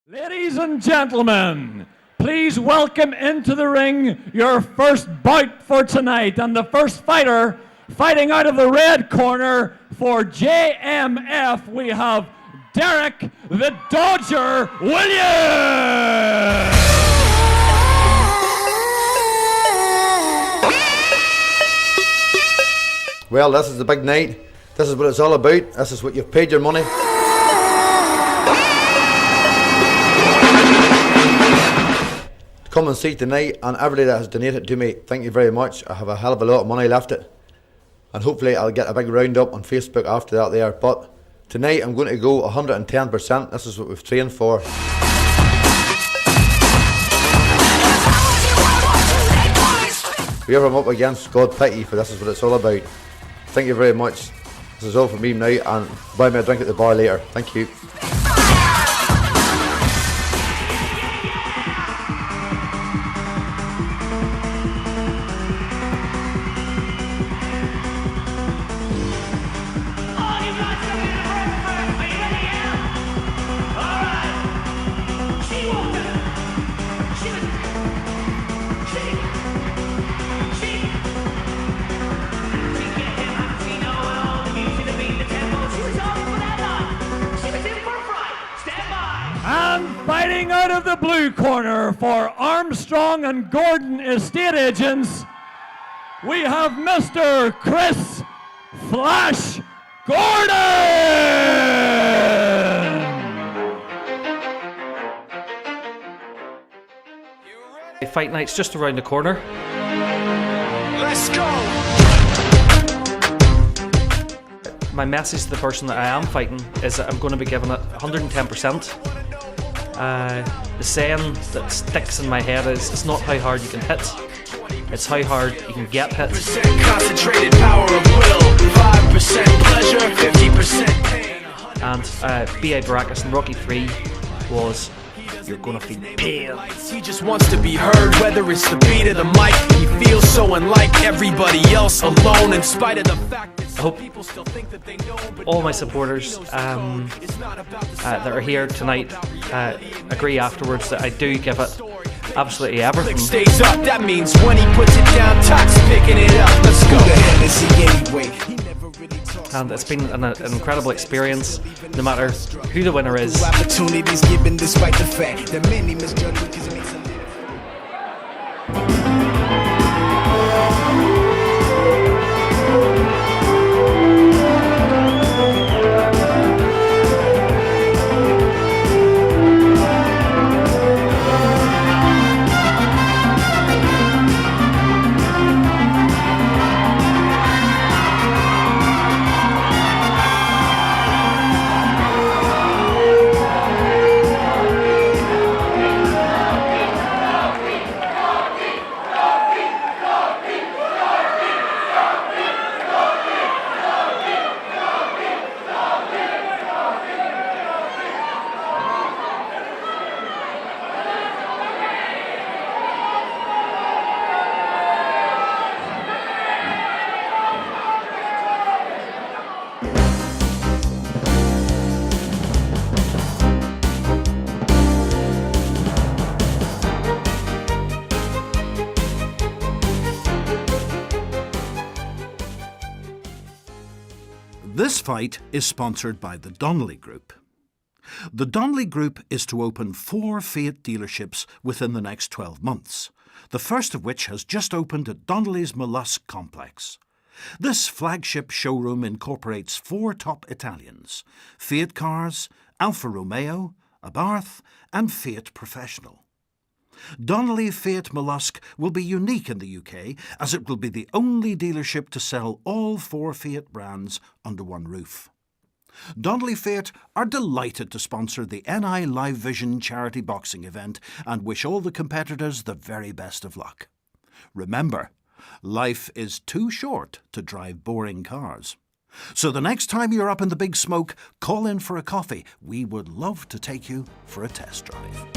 Ladies and gentlemen, please welcome into the ring your first bout for tonight. And the first fighter fighting out of the red corner for JMF, we have Derek the Dodger Williams. Well, this is the big night. This is what it's all about. This is what you've paid your money. Come and see tonight, and everybody that has donated to me, thank you very much. I have a hell of a lot of money left it, and hopefully I'll get a big roundup on Facebook after that there. But tonight I'm going to go 110%. This is what we've trained for. Whoever I'm up against, God pity, for this is what it's all about. Thank you very much. This is all from me now, and buy me a drink at the bar later. Thank you. And fighting out of the blue corner for Armstrong and Gordon Estate Agents, we have Mr. Chris Flash Gordon! Fight night's just around the corner. Let's go! My message to the person that I am fighting is that I'm going to be giving it 110%. The saying that sticks in my head is, it's not how hard you can hit, it's how hard you can get hit. Concentrated power of will, 5% pleasure, 50% pain. And B.A. Baracus in Rocky 3 was, you're gonna feel pain. He just wants to be heard, whether it's the beat of the mic. He feels so unlike everybody else, alone in spite of the fact that some people still think that they know. All my supporters that are here tonight agree afterwards that I do give it absolutely everything. Stays up, that means when he puts it down, Tox picking it up. Let's go. Who the hell is he anyway? He never really talks. And it's been an incredible experience, no matter who the winner is. Opportunities given despite the fact that many misjudge because it makes a This fight is sponsored by the Donnelly Group. The Donnelly Group is to open 4 Fiat dealerships within the next 12 months, the first of which has just opened at Donnelly's Mollusk Complex. This flagship showroom incorporates 4 top Italians: Fiat Cars, Alfa Romeo, Abarth and Fiat Professional. Donnelly Fiat Mollusk will be unique in the UK, as it will be the only dealership to sell all 4 Fiat brands under one roof. Donnelly Fiat are delighted to sponsor the NI Live Vision charity boxing event and wish all the competitors the very best of luck. Remember, life is too short to drive boring cars. So the next time you're up in the big smoke, call in for a coffee. We would love to take you for a test drive.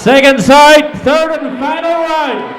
Second side, third and final round.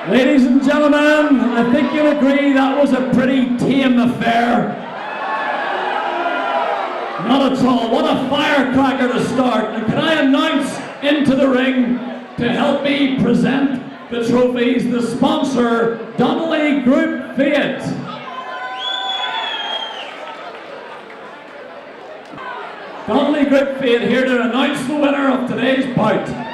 Ladies and gentlemen, I think you'll agree that was a pretty tame affair. Not at all. What a firecracker to start. And can I announce into the ring to help me present the trophies, the sponsor, Donnelly Group Fiat. Donnelly Group Fiat here to announce the winner of today's bout.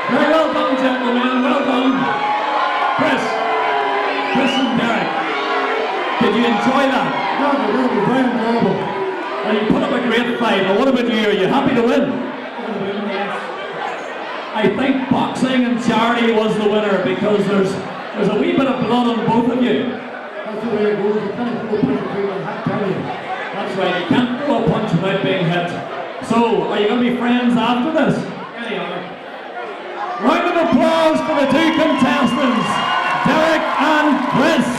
Very well done, gentlemen. Well done. Chris and Derek, did you enjoy that? No, it was very enjoyable. Well, you put up a great fight. Well, what about you? Are you happy to win? I think boxing and charity was the winner because there's a wee bit of blood on both of you. That's the way it goes. You can't throw a punch without hat, can you? That's right. You can't throw a punch without being hit. So, are you going to be friends after this? Any honor. Round of applause for the two contestants, Derek and Chris.